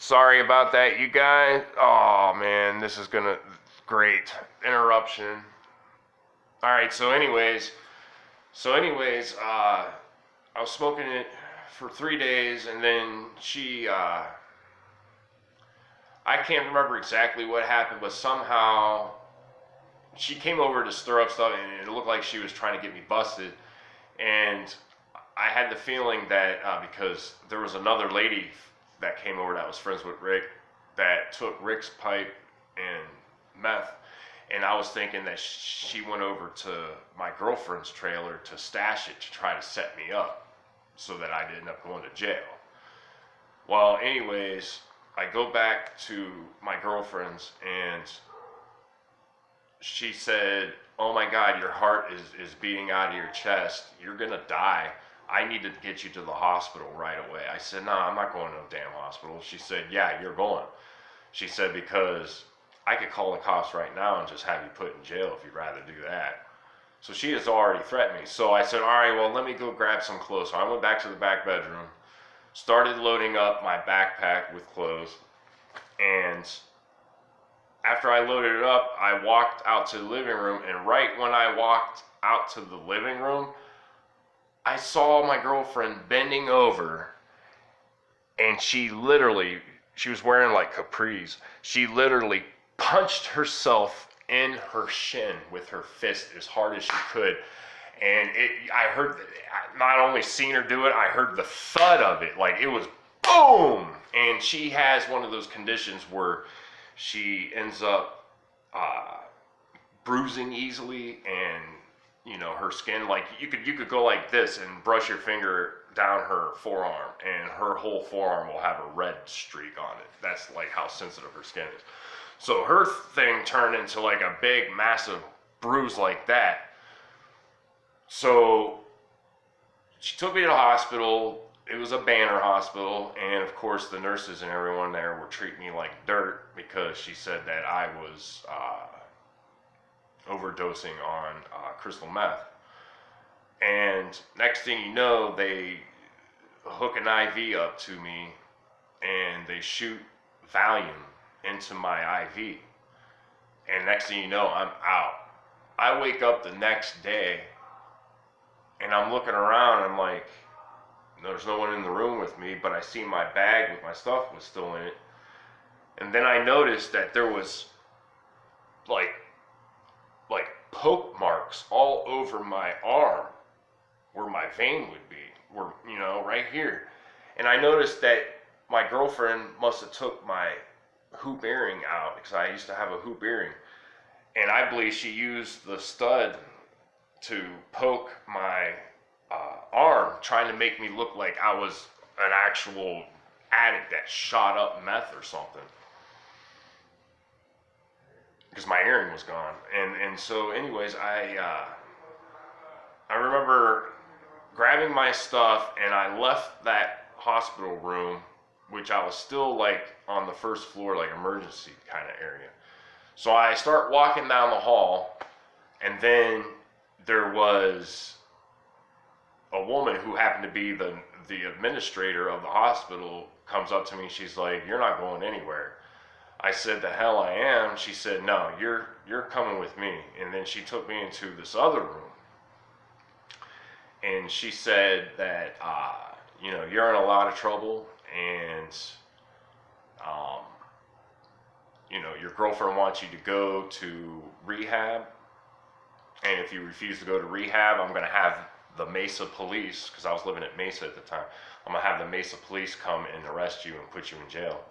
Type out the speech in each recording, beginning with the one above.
Sorry about that, you guys. Oh man, this is gonna great interruption. All right, I was smoking it for 3 days, and then I can't remember exactly what happened, but somehow she came over to stir up stuff, and it looked like she was trying to get me busted. And I had the feeling that because there was another lady that came over that was friends with Rick that took Rick's pipe and meth, and I was thinking that she went over to my girlfriend's trailer to stash it to try to set me up so that I'd end up going to jail. Well, anyways, I go back to my girlfriend's, and she said, "Oh my God, your heart is beating out of your chest. You're gonna die. I need to get you to the hospital right away." I said, "No, I'm not going to no damn hospital." She said, "Yeah, you're going." She said, "Because I could call the cops right now and just have you put in jail if you'd rather do that." So she has already threatened me. So I said, "All right, well, let me go grab some clothes." So I went back to the back bedroom, started loading up my backpack with clothes, and after I loaded it up, I walked out to the living room, and right when I walked out to the living room, I saw my girlfriend bending over, and she was wearing like capris. She literally punched herself in her shin with her fist as hard as she could. And I heard, not only seen her do it, I heard the thud of it. Like it was boom. And she has one of those conditions where she ends up bruising easily, and her skin, like you could go like this and brush your finger down her forearm, and her whole forearm will have a red streak on it. That's like how sensitive her skin is. So her thing turned into like a big massive bruise like that. So she took me to the hospital. It was a Banner hospital, and of course the nurses and everyone there were treating me like dirt because she said that I was overdosing on crystal meth. And next thing you know, they hook an IV up to me, and they shoot Valium into my IV. And next thing you know, I'm out. I wake up the next day, and I'm looking around, I'm like, there's no one in the room with me, but I see my bag with my stuff was still in it. And then I noticed that there was like poke marks all over my arm where my vein would be, where, right here. And I noticed that my girlfriend must have took my hoop earring out, because I used to have a hoop earring. And I believe she used the stud to poke my arm, trying to make me look like I was an actual addict that shot up meth or something, because my earring was gone. And so anyways, I remember grabbing my stuff, and I left that hospital room, which I was still like on the first floor, like emergency kind of area. So I start walking down the hall, and then there was a woman who happened to be the administrator of the hospital comes up to me. She's like, "You're not going anywhere." I said, "The hell I am." She said, "No, you're coming with me." And then she took me into this other room, and she said that you're in a lot of trouble, and your girlfriend wants you to go to rehab, and if you refuse to go to rehab, I'm going to have the Mesa police, because I was living at Mesa at the time, I'm going to have the Mesa police come and arrest you and put you in jail.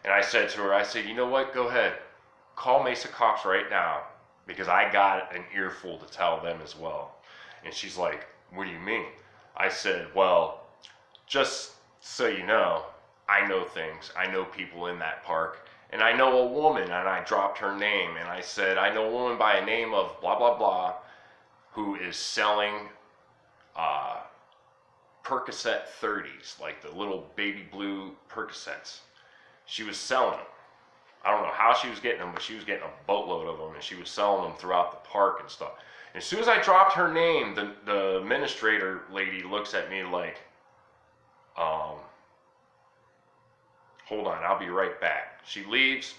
And I said to her, "You know what, go ahead, call Mesa cops right now, because I got an earful to tell them as well." And she's like, "What do you mean?" I said, "Well, just so you know, I know things. I know people in that park. And I know a woman," and I dropped her name, and I said, "I know a woman by the name of blah, blah, blah, who is selling Percocet 30s, like the little baby blue Percocets. She was selling them. I don't know how she was getting them, but she was getting a boatload of them, and she was selling them throughout the park and stuff." And as soon as I dropped her name, the administrator lady looks at me like, hold on, I'll be right back. She leaves,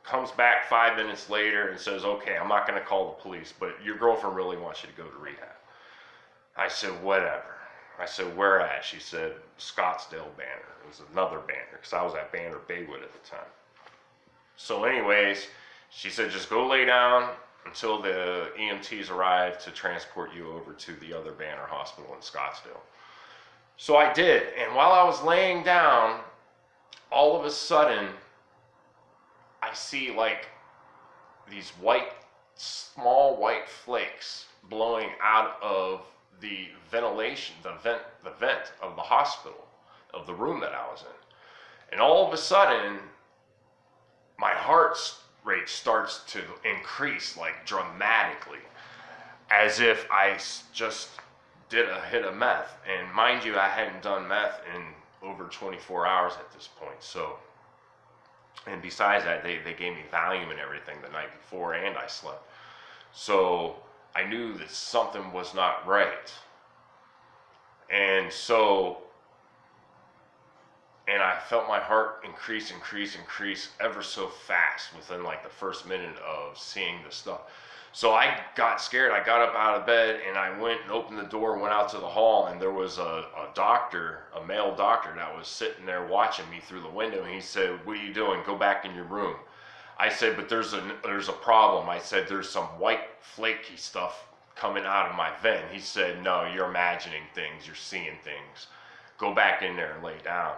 comes back 5 minutes later and says, okay, I'm not going to call the police, but your girlfriend really wants you to go to rehab. I said, whatever. I said, where at? She said, Scottsdale Banner. It was another Banner, because I was at Banner Baywood at the time. So anyways, she said, just go lay down until the EMTs arrive to transport you over to the other Banner Hospital in Scottsdale. So I did, and while I was laying down, all of a sudden, I see like these small white flakes blowing out of the ventilation, the vent of the hospital, of the room that I was in. And all of a sudden, my heart rate starts to increase like dramatically, as if I just did a hit of meth. And mind you, I hadn't done meth in over 24 hours at this point. So, and besides that, they gave me Valium and everything the night before, and I slept. So I knew that something was not right. And I felt my heart increase ever so fast within like the first minute of seeing this stuff. So I got scared. I got up out of bed and I went and opened the door, went out to the hall, and there was a doctor, a male doctor, that was sitting there watching me through the window. And he said, what are you doing? Go back in your room. I said, but there's a problem. I said, there's some white flaky stuff coming out of my vent. He said, no, you're imagining things. You're seeing things. Go back in there and lay down.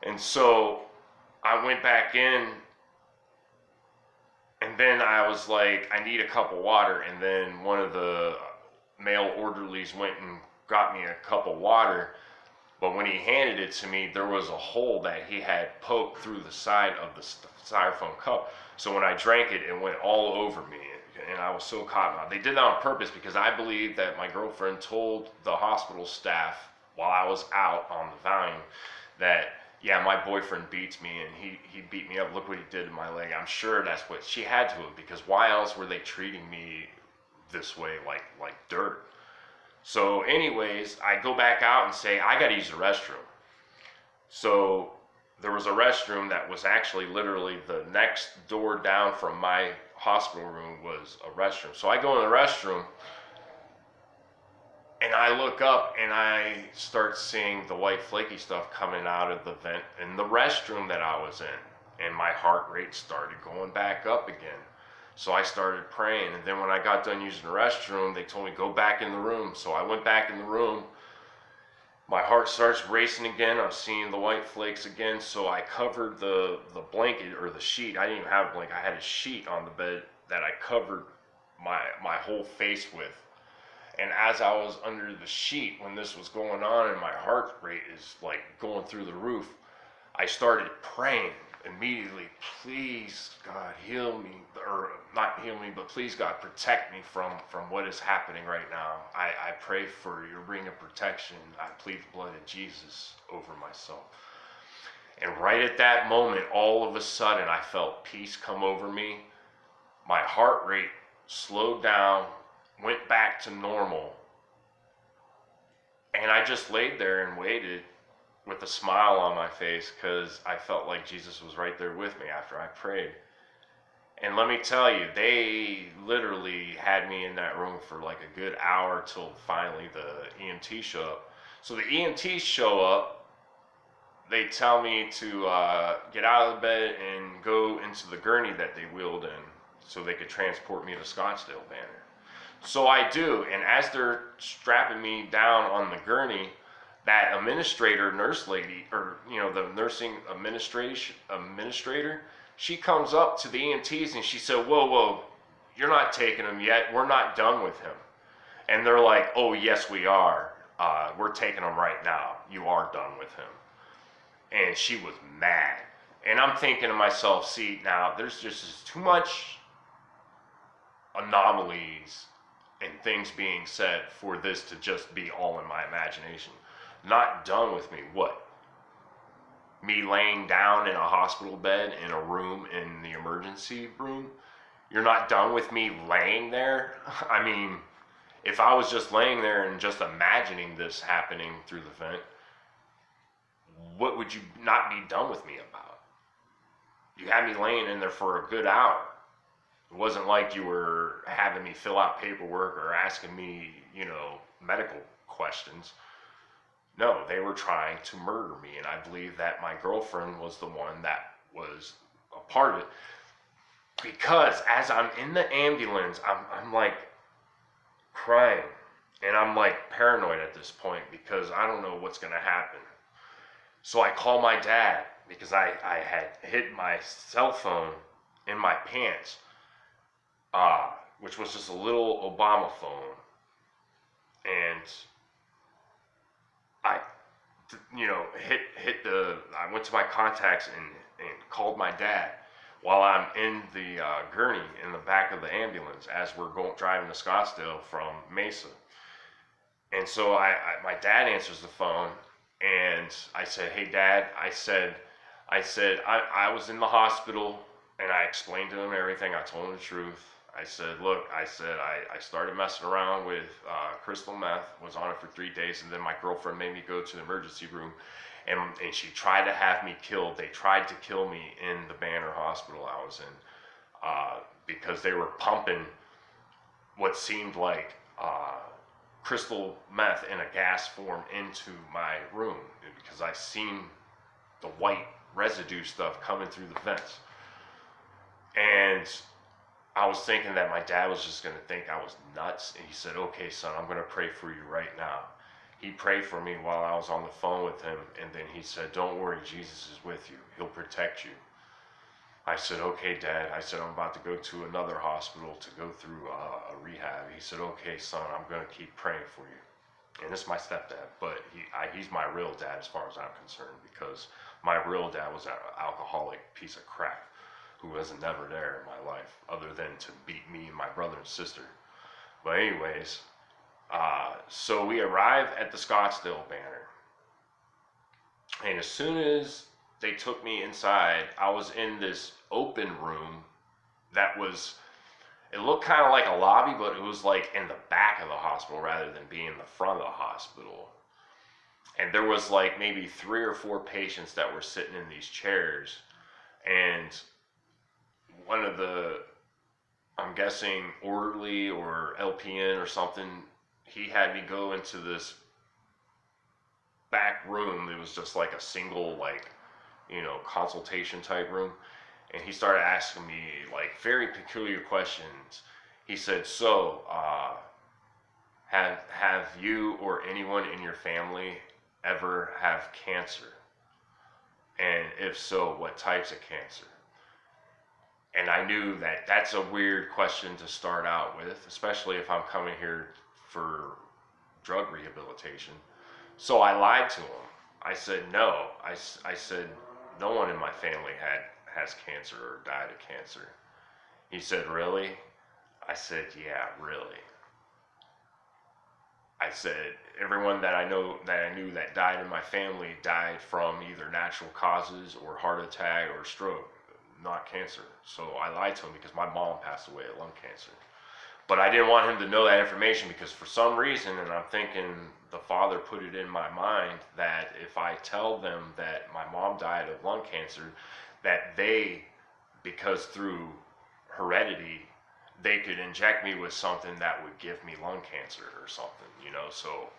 And so I went back in, and then I was like, I need a cup of water. And then one of the male orderlies went and got me a cup of water. But when he handed it to me, there was a hole that he had poked through the side of the styrofoam cup. So when I drank it, it went all over me. And I was so caught up. They did that on purpose because I believe that my girlfriend told the hospital staff while I was out on the Valium that, yeah, my boyfriend beats me and he beat me up. Look what he did to my leg. I'm sure that's what she had to have, because why else were they treating me this way, like dirt? So anyways, I go back out and say, I got to use the restroom. So there was a restroom that was actually literally the next door down from my hospital room was a restroom. So I go in the restroom and I look up and I start seeing the white flaky stuff coming out of the vent in the restroom that I was in. And my heart rate started going back up again. So I started praying. And then when I got done using the restroom, they told me, go back in the room. So I went back in the room. My heart starts racing again. I'm seeing the white flakes again. So I covered the blanket or the sheet. I didn't even have a blanket. I had a sheet on the bed that I covered my whole face with. And as I was under the sheet when this was going on and my heart rate is like going through the roof, I started praying immediately, please God heal me, or not heal me, but please God protect me from what is happening right now. I pray for your ring of protection. I plead the blood of Jesus over myself. And right at that moment, all of a sudden, I felt peace come over me. My heart rate slowed down, went back to normal. And I just laid there and waited with a smile on my face, because I felt like Jesus was right there with me after I prayed. And let me tell you, they literally had me in that room for like a good hour till finally the EMT show up. So the EMTs show up, they tell me to get out of the bed and go into the gurney that they wheeled in so they could transport me to Scottsdale Banner. So I do, and as they're strapping me down on the gurney, that nurse lady, or the nursing administrator, she comes up to the EMTs and she said, whoa, you're not taking him yet. We're not done with him. And they're like, oh, yes, we are. We're taking him right now. You are done with him. And she was mad. And I'm thinking to myself, see, now there's just too much anomalies and things being said for this to just be all in my imagination. Not done with me. What? Me laying down in a hospital bed in a room in the emergency room? You're not done with me laying there? I mean, if I was just laying there and just imagining this happening through the vent, what would you not be done with me about? You had me laying in there for a good hour. It wasn't like you were having me fill out paperwork or asking me, medical questions. No, they were trying to murder me, and I believe that my girlfriend was the one that was a part of it. Because as I'm in the ambulance, I'm like crying, and I'm like paranoid at this point because I don't know what's gonna happen. So I call my dad because I had hid my cell phone in my pants, which was just a little Obama phone, and I, I went to my contacts and called my dad while I'm in the gurney in the back of the ambulance as we're driving to Scottsdale from Mesa. And so my dad answers the phone, and I said, "Hey, Dad," I said, I was in the hospital, and I explained to him everything. I told him the truth. I said, "Look," I started messing around with crystal meth, was on it for 3 days, and then my girlfriend made me go to the emergency room, and she tried to have me killed. They tried to kill me in the Banner Hospital I was in because they were pumping what seemed like crystal meth in a gas form into my room because I seen the white residue stuff coming through the vents. And I was thinking that my dad was just going to think I was nuts. And he said, "Okay, son, I'm going to pray for you right now." He prayed for me while I was on the phone with him. And then he said, "Don't worry, Jesus is with you. He'll protect you." I said, "Okay, Dad." I said, "I'm about to go to another hospital to go through a rehab." He said, "Okay, son, I'm going to keep praying for you." And this is my stepdad, but he's my real dad as far as I'm concerned, because my real dad was an alcoholic piece of crap who was never there in my life other than to beat me and my brother and sister. But anyways, so we arrive at the Scottsdale Banner. And as soon as they took me inside, I was in this open room that it looked kind of like a lobby, but it was like in the back of the hospital rather than being in the front of the hospital. And there was like maybe 3 or 4 patients that were sitting in these chairs. And one of the, I'm guessing, orderly or LPN or something, he had me go into this back room. It was just like a single, consultation type room. And he started asking me very peculiar questions. He said, "So, have you or anyone in your family ever have cancer? And if so, what types of cancer?" And I knew that that's a weird question to start out with, especially if I'm coming here for drug rehabilitation. So I lied to him. I said, "No." I said, "No one in my family has cancer or died of cancer." He said, "Really?" I said, "Yeah, really." I said, "Everyone that I knew that died in my family died from either natural causes or heart attack or stroke, not cancer." So I lied to him because my mom passed away of lung cancer. But I didn't want him to know that information because for some reason, and I'm thinking the Father put it in my mind, that if I tell them that my mom died of lung cancer, that because through heredity, they could inject me with something that would give me lung cancer or something, so.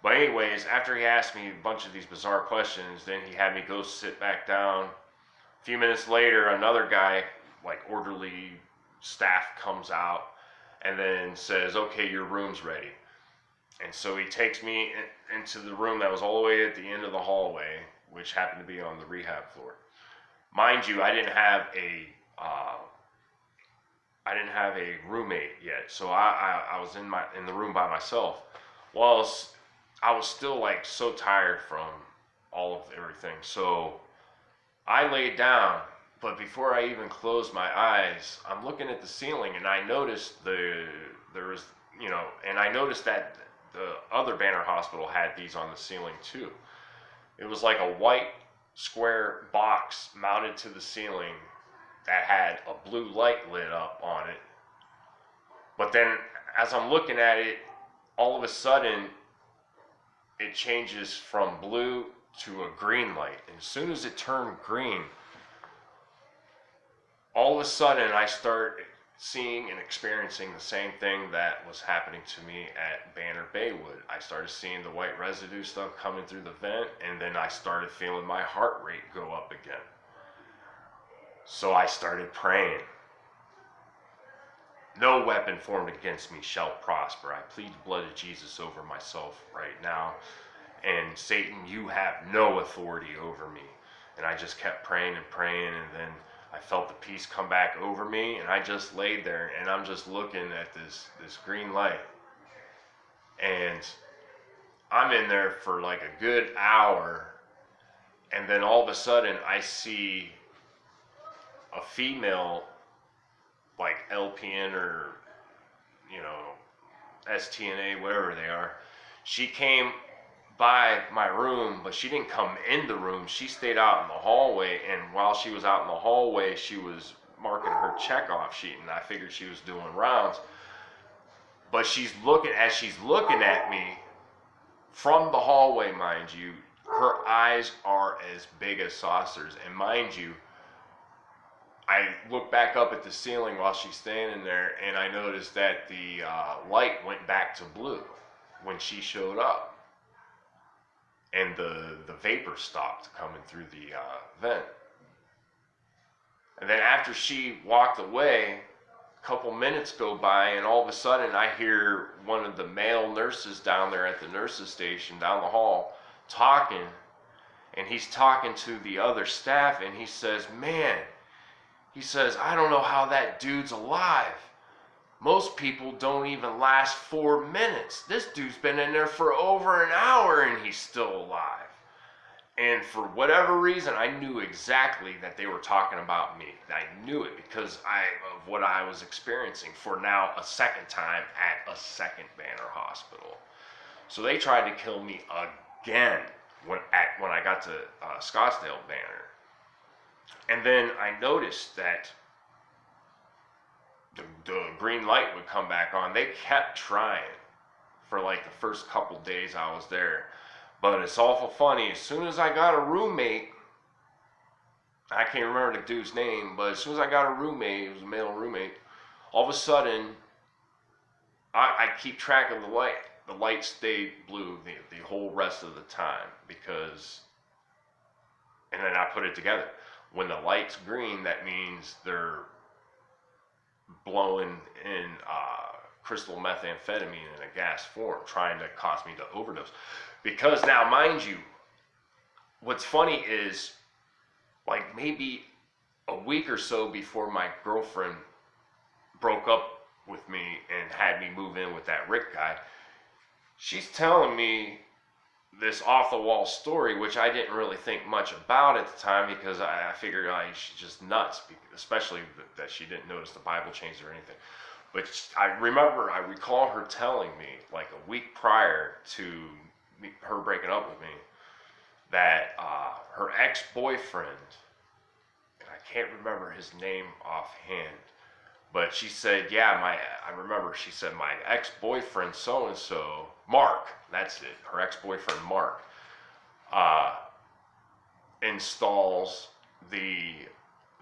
But anyways, after he asked me a bunch of these bizarre questions, then he had me go sit back down. A few minutes later, another guy, orderly staff, comes out and then says, "Okay, your room's ready." And so he takes me into the room that was all the way at the end of the hallway, which happened to be on the rehab floor. Mind you, I didn't have a roommate yet, so I was in the room by myself. Well, I was still so tired from all of everything, so I laid down. But before I even closed my eyes, I'm looking at the ceiling, and I noticed and I noticed that the other Banner Hospital had these on the ceiling too. It was like a white square box mounted to the ceiling that had a blue light lit up on it. But then as I'm looking at it, all of a sudden it changes from blue to a green light. And as soon as it turned green, all of a sudden I start seeing and experiencing the same thing that was happening to me at Banner Baywood. I started seeing the white residue stuff coming through the vent, and then I started feeling my heart rate go up again. So I started praying. No weapon formed against me shall prosper. I plead the blood of Jesus over myself right now. And Satan, you have no authority over me. And I just kept praying and praying, and then I felt the peace come back over me, and I just laid there, and I'm just looking at this green light. And I'm in there for like a good hour, and then all of a sudden I see a female, like LPN or, STNA, whatever they are. She came by my room, but she didn't come in the room. She stayed out in the hallway, and while she was out in the hallway, she was marking her checkoff sheet, and I figured she was doing rounds. But as she's looking at me from the hallway, mind you, her eyes are as big as saucers. And mind you, I look back up at the ceiling while she's standing there, and I noticed that the light went back to blue when she showed up. And the vapor stopped coming through the vent. And then after she walked away, a couple minutes go by, and all of a sudden I hear one of the male nurses down there at the nurses station down the hall talking, and he's talking to the other staff, and he says, man, he says, I don't know how that dude's alive. Most people don't even last 4 minutes. This dude's been in there for over an hour and he's still alive. And for whatever reason, I knew exactly that they were talking about me. I knew it because of what I was experiencing for now a second time at a second Banner hospital. So they tried to kill me again when I got to Scottsdale Banner. And then I noticed that the green light would come back on. They kept trying for like the first couple days I was there. But it's awful funny. As soon as I got a roommate, I can't remember the dude's name, but as soon as I got a roommate, it was a male roommate, all of a sudden, I keep track of the light. The light stayed blue the whole rest of the time and then I put it together. When the light's green, that means they're blowing in crystal methamphetamine in a gas form, trying to cause me to overdose. Because now, mind you, what's funny is, like maybe a week or so before my girlfriend broke up with me and had me move in with that Rick guy, she's telling me this off-the-wall story, which I didn't really think much about at the time because I figured she's just nuts, especially that she didn't notice the Bible change or anything. But I recall her telling me, like a week prior to her breaking up with me, that her ex-boyfriend, and I can't remember his name offhand, but she said, I remember she said, my ex-boyfriend so-and-so, Mark, that's it, her ex-boyfriend Mark, installs the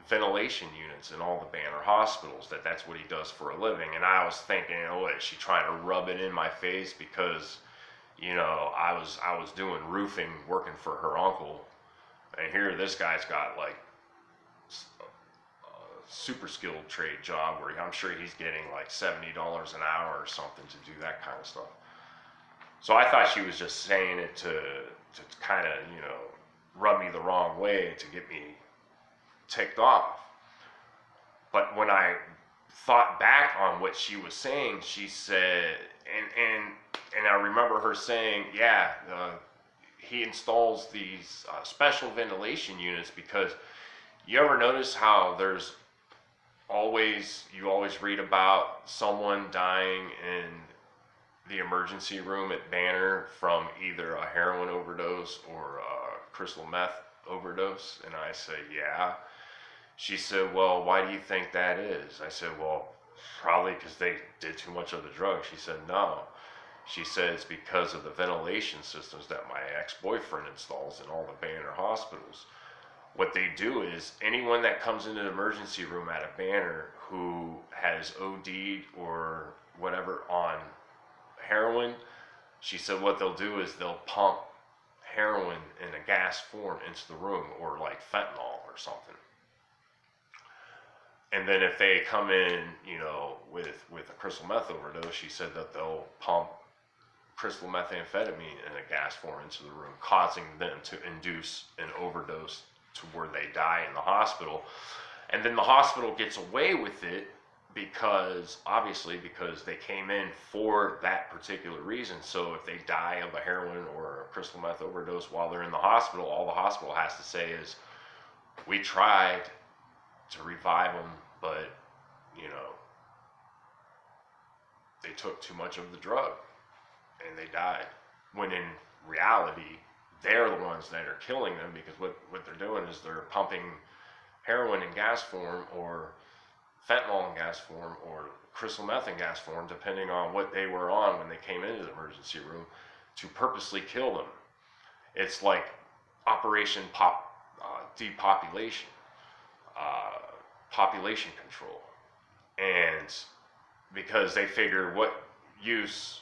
ventilation units in all the Banner hospitals, that's what he does for a living. And I was thinking, what, is she trying to rub it in my face because, I was doing roofing, working for her uncle, and here this guy's got like super skilled trade job where I'm sure he's getting like $70 an hour or something to do that kind of stuff. So I thought she was just saying it to kind of, rub me the wrong way to get me ticked off. But when I thought back on what she was saying, she said, and I remember her saying, he installs these special ventilation units because you ever notice how you always read about someone dying in the emergency room at Banner from either a heroin overdose or a crystal meth overdose? And I said, yeah. She said, well, why do you think that is? I said, well, probably because they did too much of the drug. She said, no. She says because of the ventilation systems that my ex-boyfriend installs in all the Banner hospitals. What they do is anyone that comes into the emergency room at a Banner who has OD'd or whatever on heroin, she said what they'll do is they'll pump heroin in a gas form into the room, or like fentanyl or something. And then if they come in, with a crystal meth overdose, she said that they'll pump crystal methamphetamine in a gas form into the room, causing them to induce an overdose to where they die in the hospital. And then the hospital gets away with it because they came in for that particular reason. So if they die of a heroin or a crystal meth overdose while they're in the hospital, all the hospital has to say is, we tried to revive them, but they took too much of the drug and they died. When in reality, they're the ones that are killing them, because what they're doing is they're pumping heroin in gas form, or fentanyl in gas form, or crystal meth in gas form, depending on what they were on when they came into the emergency room, to purposely kill them. It's like Operation Depopulation, population control. And because they figure, what use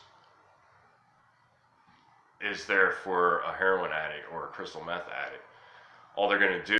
is there for a heroin addict or a crystal meth addict? All they're going to do